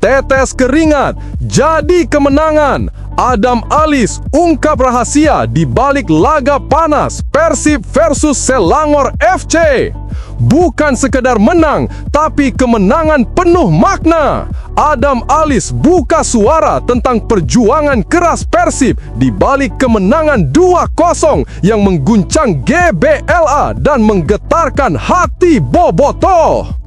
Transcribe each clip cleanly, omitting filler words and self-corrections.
Tetes keringat jadi kemenangan. Adam Alis ungkap rahasia di balik laga panas Persib versus Selangor FC. Bukan sekedar menang, tapi kemenangan penuh makna. Adam Alis buka suara tentang perjuangan keras Persib di balik kemenangan 2-0 yang mengguncang GBLA dan menggetarkan hati bobotoh.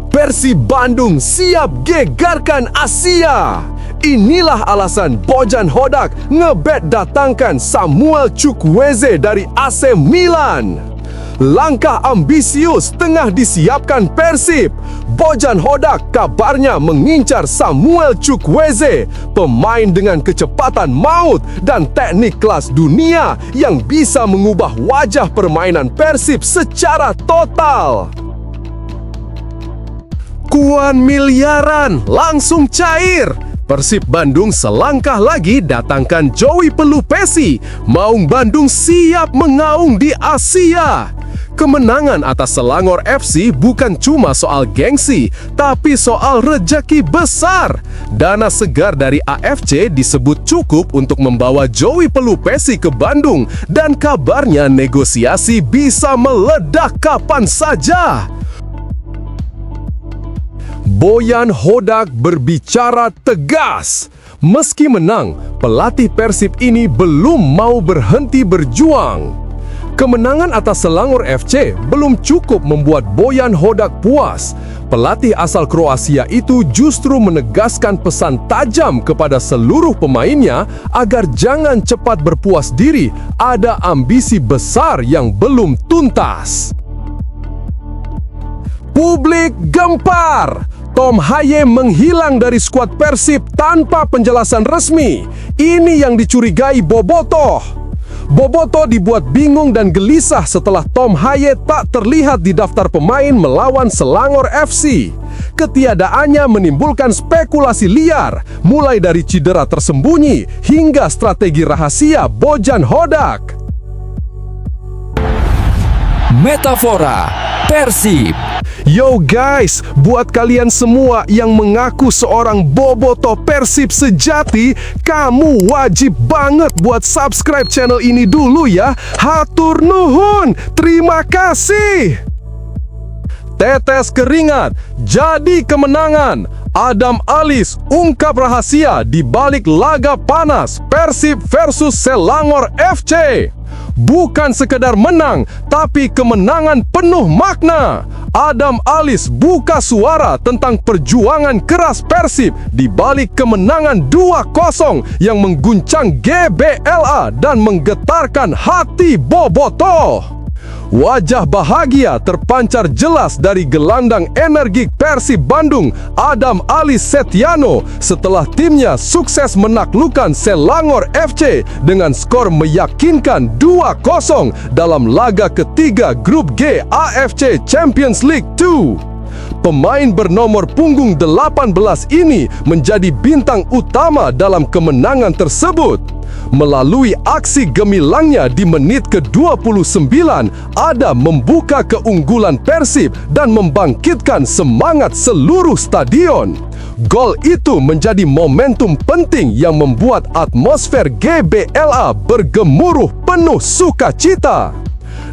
Persib Bandung siap gegarkan Asia. Inilah alasan Bojan Hodak ngebet datangkan Samuel Chukwueze dari AC Milan. Langkah ambisius tengah disiapkan Persib. Bojan Hodak kabarnya mengincar Samuel Chukwueze, pemain dengan kecepatan maut dan teknik kelas dunia yang bisa mengubah wajah permainan Persib secara total. Kuan miliaran langsung cair. Persib Bandung selangkah lagi datangkan Joey Pelupesi. Maung Bandung siap mengaung di Asia. Kemenangan atas Selangor FC bukan cuma soal gengsi, tapi soal rejeki besar. Dana segar dari AFC disebut cukup untuk membawa Joey Pelupesi ke Bandung, dan kabarnya negosiasi bisa meledak kapan saja. Bojan Hodak berbicara tegas. Meski menang, pelatih Persib ini belum mau berhenti berjuang. Kemenangan atas Selangor FC belum cukup membuat Bojan Hodak puas. Pelatih asal Kroasia itu justru menegaskan pesan tajam kepada seluruh pemainnya agar jangan cepat berpuas diri. Ada ambisi besar yang belum tuntas. Publik gempar. Tom Haye menghilang dari skuad Persib tanpa penjelasan resmi. Ini yang dicurigai bobotoh. Bobotoh dibuat bingung dan gelisah setelah Tom Haye tak terlihat di daftar pemain melawan Selangor FC. Ketiadaannya menimbulkan spekulasi liar, mulai dari cedera tersembunyi hingga strategi rahasia Bojan Hodak. Metafora Persib. Yo guys, buat kalian semua yang mengaku seorang bobotoh Persib sejati, kamu wajib banget buat subscribe channel ini dulu ya. Hatur nuhun, terima kasih. Tetes keringat jadi kemenangan. Adam Alis ungkap rahasia di balik laga panas Persib versus Selangor FC. Bukan sekedar menang, tapi kemenangan penuh makna. Adam Alis buka suara tentang perjuangan keras Persib di balik kemenangan 2-0 yang mengguncang GBLA dan menggetarkan hati bobotoh. Wajah bahagia terpancar jelas dari gelandang energik Persib Bandung, Adam Alis Setiano, setelah timnya sukses menaklukkan Selangor FC dengan skor meyakinkan 2-0 dalam laga ketiga Grup G AFC Champions League 2. Pemain bernomor punggung 18 ini menjadi bintang utama dalam kemenangan tersebut. Melalui aksi gemilangnya di menit ke-29, Adam membuka keunggulan Persib dan membangkitkan semangat seluruh stadion. Gol itu menjadi momentum penting yang membuat atmosfer GBLA bergemuruh penuh sukacita.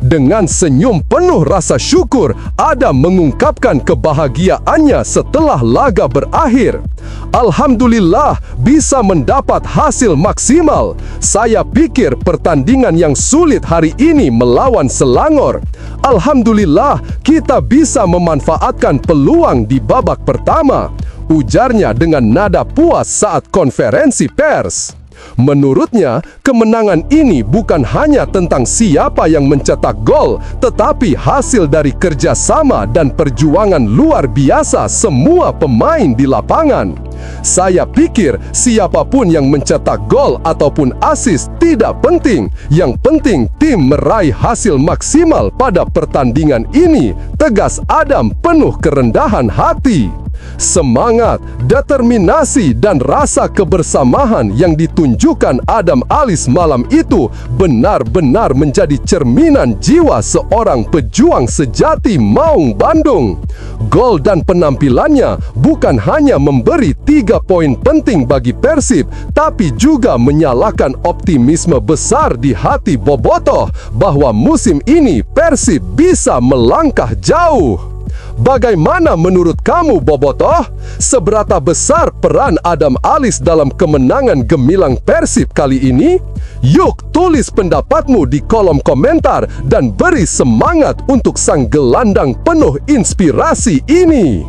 Dengan senyum penuh rasa syukur, Adam mengungkapkan kebahagiaannya setelah laga berakhir. Alhamdulillah bisa mendapat hasil maksimal. Saya pikir pertandingan yang sulit hari ini melawan Selangor. Alhamdulillah kita bisa memanfaatkan peluang di babak pertama, ujarnya dengan nada puas saat konferensi pers. Menurutnya, kemenangan ini bukan hanya tentang siapa yang mencetak gol, tetapi hasil dari kerjasama dan perjuangan luar biasa semua pemain di lapangan. Saya pikir siapapun yang mencetak gol ataupun assist tidak penting. Yang penting tim meraih hasil maksimal pada pertandingan ini, tegas Adam penuh kerendahan hati. Semangat, determinasi, dan rasa kebersamaan yang ditunjukkan Adam Alis malam itu benar-benar menjadi cerminan jiwa seorang pejuang sejati Maung Bandung. Gol dan penampilannya bukan hanya memberi 3 poin penting bagi Persib, tapi juga menyalakan optimisme besar di hati Bobotoh bahwa musim ini Persib bisa melangkah jauh. Bagaimana menurut kamu, Bobotoh? Seberapa besar peran Adam Alis dalam kemenangan gemilang Persib kali ini? Yuk tulis pendapatmu di kolom komentar dan beri semangat untuk sang gelandang penuh inspirasi ini.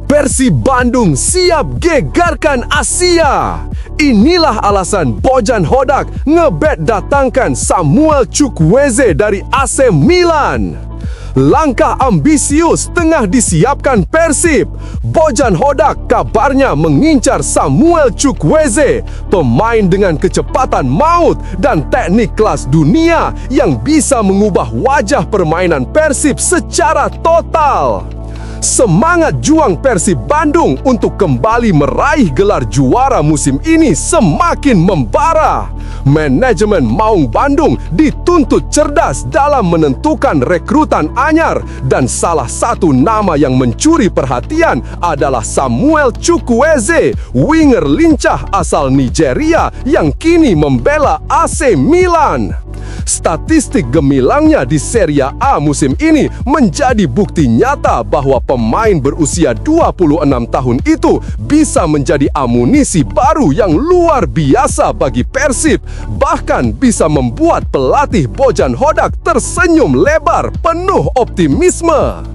Persib Bandung siap gegarkan Asia. Inilah alasan Bojan Hodak ngebet datangkan Samuel Chukwueze dari AC Milan. Langkah ambisius tengah disiapkan Persib. Bojan Hodak kabarnya mengincar Samuel Chukwueze, pemain dengan kecepatan maut dan teknik kelas dunia yang bisa mengubah wajah permainan Persib secara total. Semangat juang Persib Bandung untuk kembali meraih gelar juara musim ini semakin membara. Manajemen Maung Bandung dituntut cerdas dalam menentukan rekrutan anyar dan salah satu nama yang mencuri perhatian adalah Samuel Chukwueze, winger lincah asal Nigeria yang kini membela AC Milan. Statistik gemilangnya di Serie A musim ini menjadi bukti nyata bahwa pemain berusia 26 tahun itu bisa menjadi amunisi baru yang luar biasa bagi Persib, bahkan bisa membuat pelatih Bojan Hodak tersenyum lebar penuh optimisme.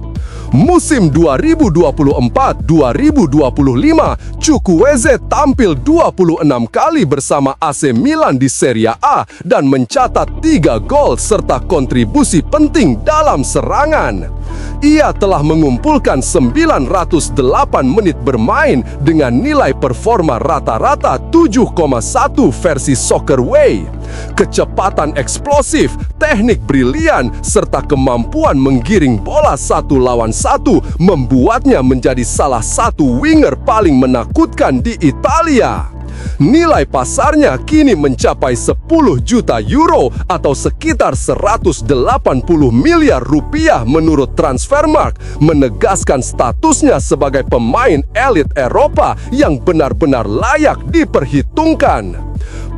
Musim 2024-2025, Chukwueze tampil 26 kali bersama AC Milan di Serie A dan mencatat 3 gol serta kontribusi penting dalam serangan. Ia telah mengumpulkan 908 menit bermain dengan nilai performa rata-rata 7,1 versi Soccerway. Kecepatan eksplosif, teknik brilian, serta kemampuan menggiring bola 1 lawan 1 membuatnya menjadi salah satu winger paling menakutkan di Italia. Nilai pasarnya kini mencapai 10 juta euro atau sekitar 180 miliar rupiah menurut Transfermarkt, menegaskan statusnya sebagai pemain elit Eropa yang benar-benar layak diperhitungkan.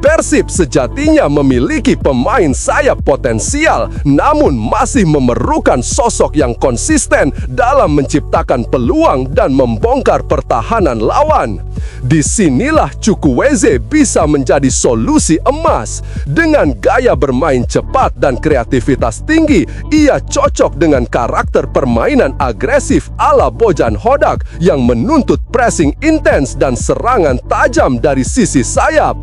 Persib sejatinya memiliki pemain sayap potensial, namun masih memerlukan sosok yang konsisten dalam menciptakan peluang dan membongkar pertahanan lawan. Disinilah Chukwueze bisa menjadi solusi emas. Dengan gaya bermain cepat dan kreativitas tinggi, ia cocok dengan karakter permainan agresif ala Bojan Hodak yang menuntut pressing intens dan serangan tajam dari sisi sayap.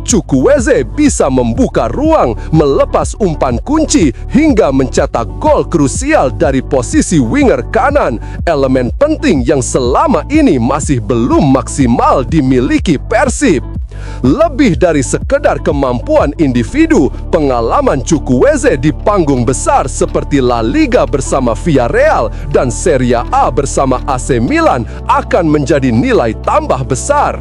Chukwueze bisa membuka ruang, melepas umpan kunci, hingga mencetak gol krusial dari posisi winger kanan, elemen penting yang selama ini masih belum maksimal dimiliki Persib. Lebih dari sekedar kemampuan individu, pengalaman Chukwueze di panggung besar seperti La Liga bersama Villarreal dan Serie A bersama AC Milan akan menjadi nilai tambah besar.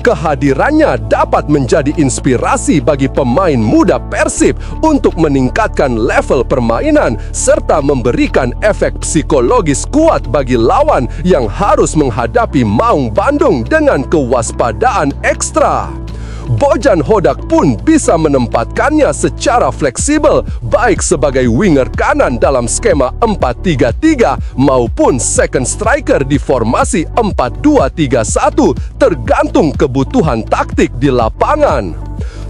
Kehadirannya dapat menjadi inspirasi bagi pemain muda Persib untuk meningkatkan level permainan serta memberikan efek psikologis kuat bagi lawan yang harus menghadapi Maung Bandung dengan kewaspadaan ekstra. Bojan Hodak pun bisa menempatkannya secara fleksibel, baik sebagai winger kanan dalam skema 4-3-3 maupun second striker di formasi 4-2-3-1, tergantung kebutuhan taktik di lapangan.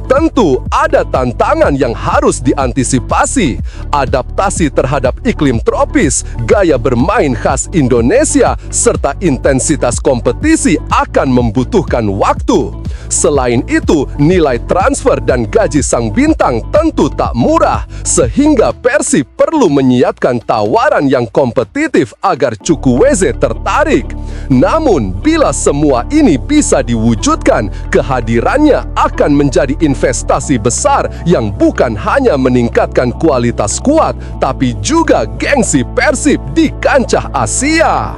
Tentu ada tantangan yang harus diantisipasi. Adaptasi terhadap iklim tropis, gaya bermain khas Indonesia, serta intensitas kompetisi akan membutuhkan waktu. Selain itu, nilai transfer dan gaji sang bintang tentu tak murah, sehingga Persib perlu menyiapkan tawaran yang kompetitif agar Chukwueze tertarik. Namun, bila semua ini bisa diwujudkan, kehadirannya akan menjadi investasi besar yang bukan hanya meningkatkan kualitas skuad, tapi juga gengsi Persib di kancah Asia.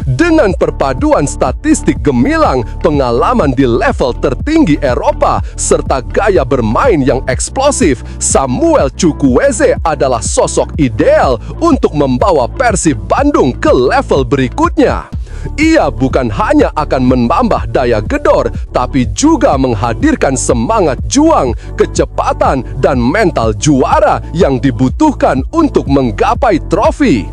Dengan perpaduan statistik gemilang, pengalaman di level tertinggi Eropa, serta gaya bermain yang eksplosif, Samuel Chukwueze adalah sosok ideal untuk membawa Persib Bandung ke level berikutnya. Ia bukan hanya akan menambah daya gedor, tapi juga menghadirkan semangat juang, kecepatan, dan mental juara yang dibutuhkan untuk menggapai trofi.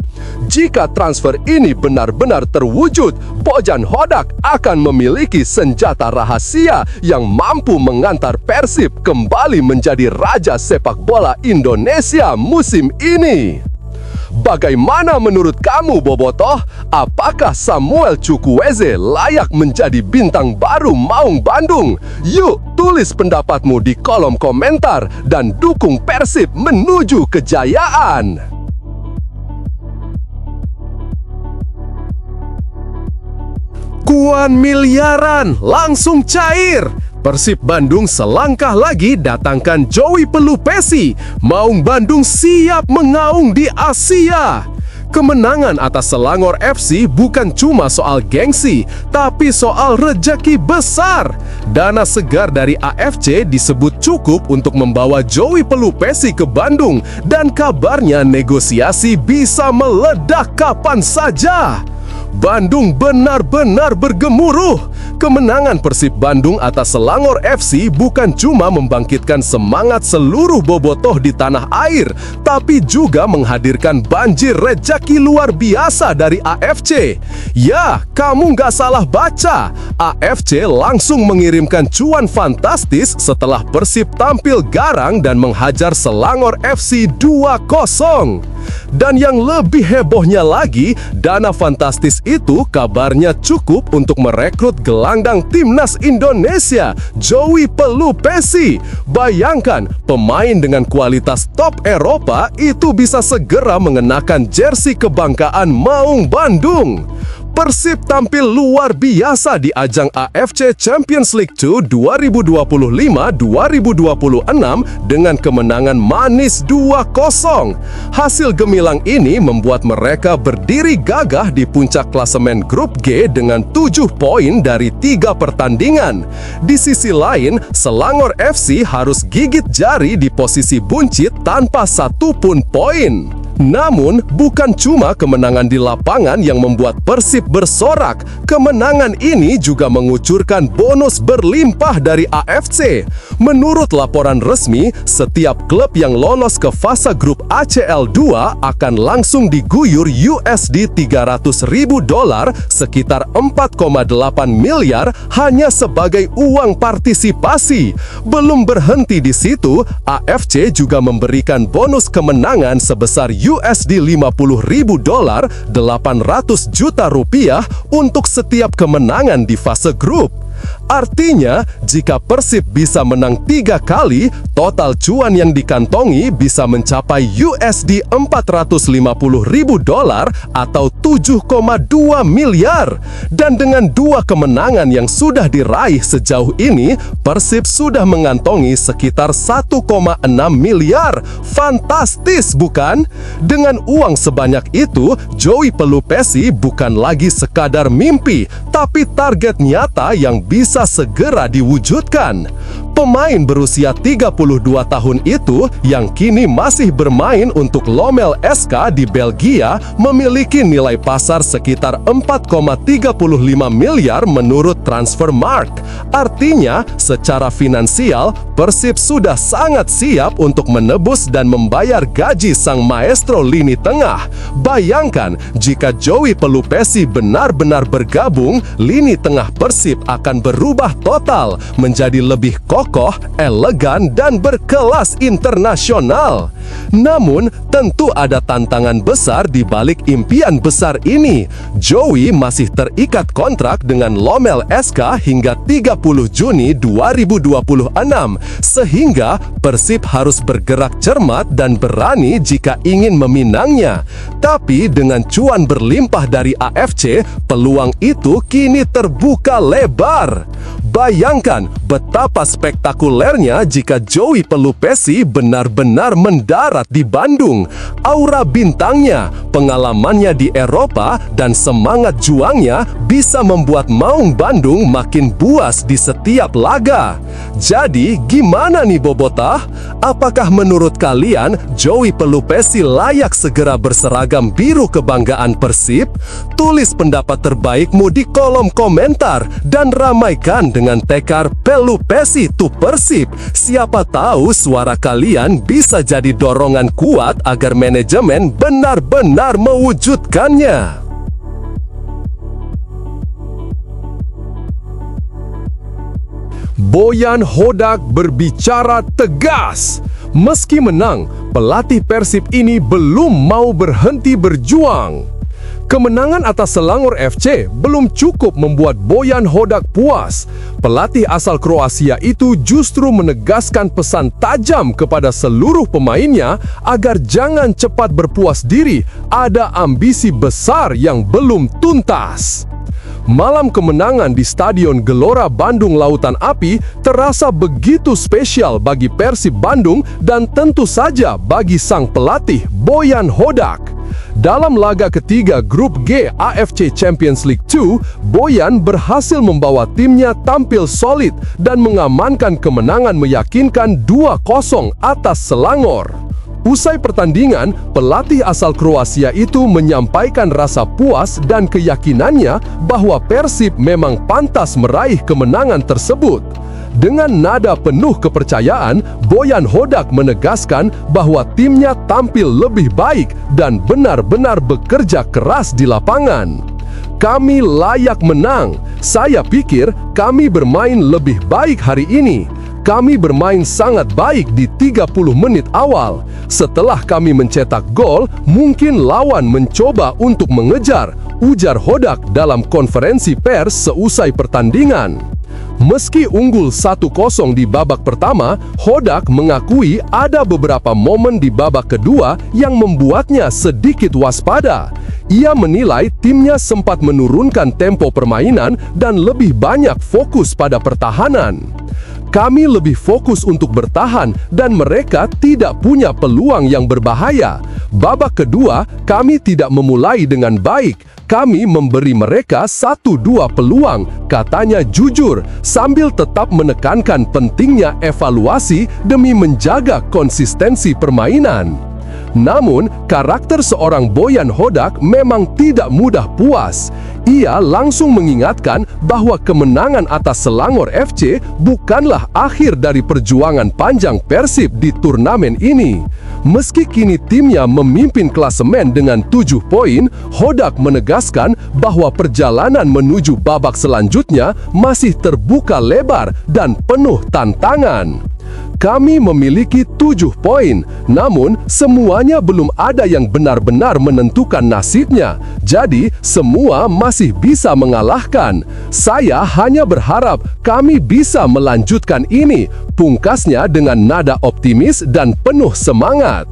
Jika transfer ini benar-benar terwujud, Bojan Hodak akan memiliki senjata rahasia yang mampu mengantar Persib kembali menjadi raja sepak bola Indonesia musim ini. Bagaimana menurut kamu, Bobotoh? Apakah Samuel Chukwueze layak menjadi bintang baru Maung Bandung? Yuk, tulis pendapatmu di kolom komentar dan dukung Persib menuju kejayaan. Kuan miliaran langsung cair. Persib Bandung selangkah lagi datangkan Joey Pelupesi. Maung Bandung siap mengaung di Asia. Kemenangan atas Selangor FC bukan cuma soal gengsi, tapi soal rejeki besar. Dana segar dari AFC disebut cukup untuk membawa Joey Pelupesi ke Bandung, dan kabarnya negosiasi bisa meledak kapan saja. Bandung benar-benar bergemuruh. Kemenangan Persib Bandung atas Selangor FC bukan cuma membangkitkan semangat seluruh bobotoh di tanah air, tapi juga menghadirkan banjir rejeki luar biasa dari AFC. Ya, kamu nggak salah baca. AFC langsung mengirimkan cuan fantastis setelah Persib tampil garang dan menghajar Selangor FC 2-0. Dan yang lebih hebohnya lagi, dana fantastis itu kabarnya cukup untuk merekrut gelandang timnas Indonesia, Joey Pelupesi. Bayangkan, pemain dengan kualitas top Eropa itu bisa segera mengenakan jersey kebanggaan Maung Bandung. Persib tampil luar biasa di ajang AFC Champions League 2 2025-2026 dengan kemenangan manis 2-0. Hasil gemilang ini membuat mereka berdiri gagah di puncak klasemen grup G dengan 7 poin dari 3 pertandingan. Di sisi lain, Selangor FC harus gigit jari di posisi buncit tanpa satu pun poin. Namun, bukan cuma kemenangan di lapangan yang membuat Persib bersorak. Kemenangan ini juga mengucurkan bonus berlimpah dari AFC. Menurut laporan resmi, setiap klub yang lolos ke fase grup ACL 2 akan langsung diguyur USD $300.000 sekitar 4,8 miliar hanya sebagai uang partisipasi. Belum berhenti di situ, AFC juga memberikan bonus kemenangan sebesar USD $50.000, 800 juta rupiah untuk setiap kemenangan di fase grup. Artinya, jika Persib bisa menang 3 kali, total cuan yang dikantongi bisa mencapai USD $450.000 atau 7,2 miliar. Dan dengan 2 kemenangan yang sudah diraih sejauh ini, Persib sudah mengantongi sekitar 1,6 miliar. Fantastis, bukan? Dengan uang sebanyak itu, Joey Pelupesi bukan lagi sekadar mimpi, tapi target nyata yang bisa segera diwujudkan. Pemain berusia 32 tahun itu yang kini masih bermain untuk Lommel SK di Belgia memiliki nilai pasar sekitar 4,35 miliar menurut Transfermarkt. Artinya, secara finansial, Persib sudah sangat siap untuk menebus dan membayar gaji sang maestro lini tengah. Bayangkan, jika Joey Pelupesi benar-benar bergabung, lini tengah Persib akan berubah total menjadi lebih kokoh kokoh, elegan, dan berkelas internasional. Namun, tentu ada tantangan besar di balik impian besar ini. Joey masih terikat kontrak dengan Lomel SK hingga 30 Juni 2026, sehingga Persib harus bergerak cermat dan berani jika ingin meminangnya. Tapi dengan cuan berlimpah dari AFC, peluang itu kini terbuka lebar. Bayangkan betapa spektakulernya jika Joey Pelupesi benar-benar mendarat di Bandung. Aura bintangnya, pengalamannya di Eropa, dan semangat juangnya bisa membuat Maung Bandung makin buas di setiap laga. Jadi, gimana nih Bobotah? Apakah menurut kalian Joey Pelupesi layak segera berseragam biru kebanggaan Persib? Tulis pendapat terbaikmu di kolom komentar dan ramaikan dengan tekar Pelupesi to Persib. Siapa tahu suara kalian bisa jadi dorongan kuat agar manajemen benar-benar mewujudkannya. Boyan Hodak berbicara tegas. Meski menang, pelatih Persib ini belum mau berhenti berjuang. Kemenangan atas Selangor FC belum cukup membuat Boyan Hodak puas. Pelatih asal Kroasia itu justru menegaskan pesan tajam kepada seluruh pemainnya agar jangan cepat berpuas diri, ada ambisi besar yang belum tuntas. Malam kemenangan di Stadion Gelora Bandung Lautan Api terasa begitu spesial bagi Persib Bandung dan tentu saja bagi sang pelatih Boyan Hodak. Dalam laga ketiga Grup G AFC Champions League 2, Boyan berhasil membawa timnya tampil solid dan mengamankan kemenangan meyakinkan 2-0 atas Selangor. Usai pertandingan, pelatih asal Kroasia itu menyampaikan rasa puas dan keyakinannya bahwa Persib memang pantas meraih kemenangan tersebut. Dengan nada penuh kepercayaan, Boyan Hodak menegaskan bahwa timnya tampil lebih baik dan benar-benar bekerja keras di lapangan. Kami layak menang. Saya pikir kami bermain lebih baik hari ini. Kami bermain sangat baik di 30 menit awal. Setelah kami mencetak gol, mungkin lawan mencoba untuk mengejar, ujar Hodak dalam konferensi pers seusai pertandingan. Meski unggul 1-0 di babak pertama, Hodak mengakui ada beberapa momen di babak kedua yang membuatnya sedikit waspada. Ia menilai timnya sempat menurunkan tempo permainan dan lebih banyak fokus pada pertahanan. Kami lebih fokus untuk bertahan dan mereka tidak punya peluang yang berbahaya. Babak kedua, kami tidak memulai dengan baik. Kami memberi mereka 1-2 peluang, katanya jujur, sambil tetap menekankan pentingnya evaluasi demi menjaga konsistensi permainan. Namun, karakter seorang Boyan Hodak memang tidak mudah puas. Ia langsung mengingatkan bahwa kemenangan atas Selangor FC bukanlah akhir dari perjuangan panjang Persib di turnamen ini. Meski kini timnya memimpin klasemen dengan 7 poin, Hodak menegaskan bahwa perjalanan menuju babak selanjutnya masih terbuka lebar dan penuh tantangan. Kami memiliki 7 poin, namun semuanya belum ada yang benar-benar menentukan nasibnya. Jadi, semua masih bisa mengalahkan. Saya hanya berharap kami bisa melanjutkan ini, pungkasnya dengan nada optimis dan penuh semangat.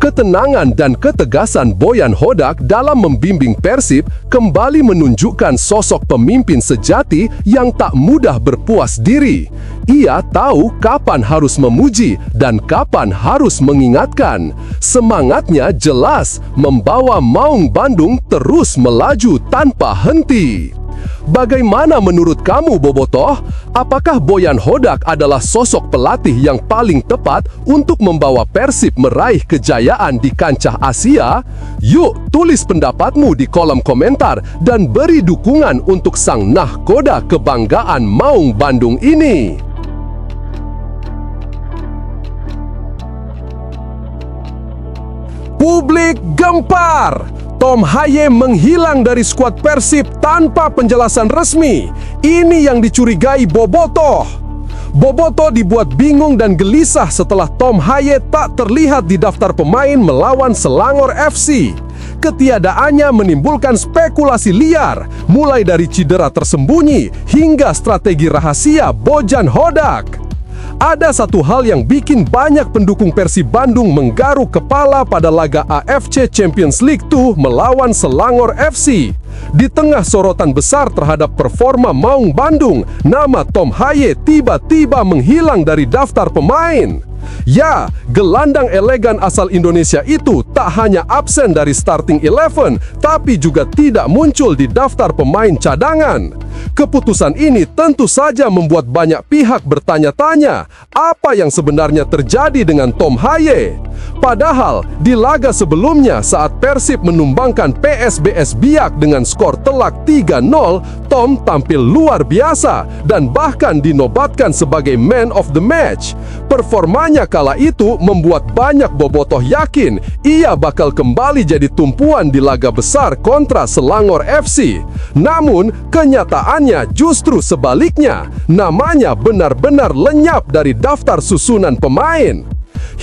Ketenangan dan ketegasan Boyan Hodak dalam membimbing Persib kembali menunjukkan sosok pemimpin sejati yang tak mudah berpuas diri. Ia tahu kapan harus memuji dan kapan harus mengingatkan. Semangatnya jelas, membawa Maung Bandung terus melaju tanpa henti. Bagaimana menurut kamu, Bobotoh? Apakah Boyan Hodak adalah sosok pelatih yang paling tepat untuk membawa Persib meraih kejayaan di kancah Asia? Yuk, tulis pendapatmu di kolom komentar dan beri dukungan untuk sang nahkoda kebanggaan Maung Bandung ini. Publik gempar! Tom Haye menghilang dari skuad Persib tanpa penjelasan resmi. Ini yang dicurigai Bobotoh. Bobotoh dibuat bingung dan gelisah setelah Tom Haye tak terlihat di daftar pemain melawan Selangor FC. Ketiadaannya menimbulkan spekulasi liar, mulai dari cedera tersembunyi hingga strategi rahasia Bojan Hodak. Ada satu hal yang bikin banyak pendukung Persib Bandung menggaruk kepala pada laga AFC Champions League 2 melawan Selangor FC. Di tengah sorotan besar terhadap performa Maung Bandung, nama Tom Haye tiba-tiba menghilang dari daftar pemain. Ya, gelandang elegan asal Indonesia itu tak hanya absen dari starting 11, tapi juga tidak muncul di daftar pemain cadangan. Keputusan ini tentu saja membuat banyak pihak bertanya-tanya, apa yang sebenarnya terjadi dengan Tom Haye? Padahal, di laga sebelumnya saat Persib menumbangkan PSBS Biak dengan skor telak 3-0, Tom tampil luar biasa dan bahkan dinobatkan sebagai man of the match. Performanya kala itu membuat banyak bobotoh yakin ia bakal kembali jadi tumpuan di laga besar kontra Selangor FC. Namun, kenyataannya justru sebaliknya. Namanya benar-benar lenyap dari daftar susunan pemain.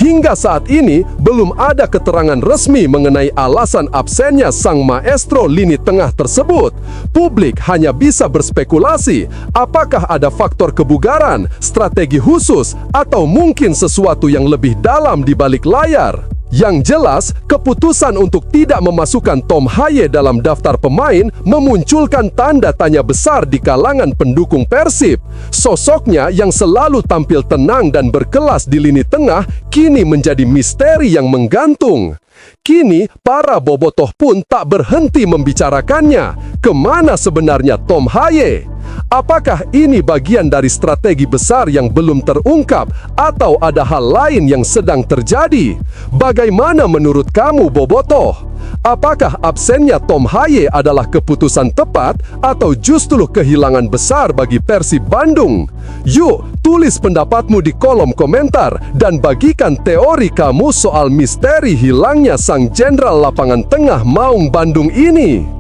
Hingga saat ini, belum ada keterangan resmi mengenai alasan absennya sang maestro lini tengah tersebut. Publik hanya bisa berspekulasi, apakah ada faktor kebugaran, strategi khusus, atau mungkin sesuatu yang lebih dalam di balik layar. Yang jelas, keputusan untuk tidak memasukkan Tom Haye dalam daftar pemain memunculkan tanda tanya besar di kalangan pendukung Persib. Sosoknya yang selalu tampil tenang dan berkelas di lini tengah kini menjadi misteri yang menggantung. Kini, para bobotoh pun tak berhenti membicarakannya. Kemana sebenarnya Tom Haye? Apakah ini bagian dari strategi besar yang belum terungkap atau ada hal lain yang sedang terjadi? Bagaimana menurut kamu, bobotoh? Apakah absennya Tom Haye adalah keputusan tepat atau justru kehilangan besar bagi Persib Bandung? Yuk, tulis pendapatmu di kolom komentar dan bagikan teori kamu soal misteri hilangnya sang jenderal lapangan tengah Maung Bandung ini.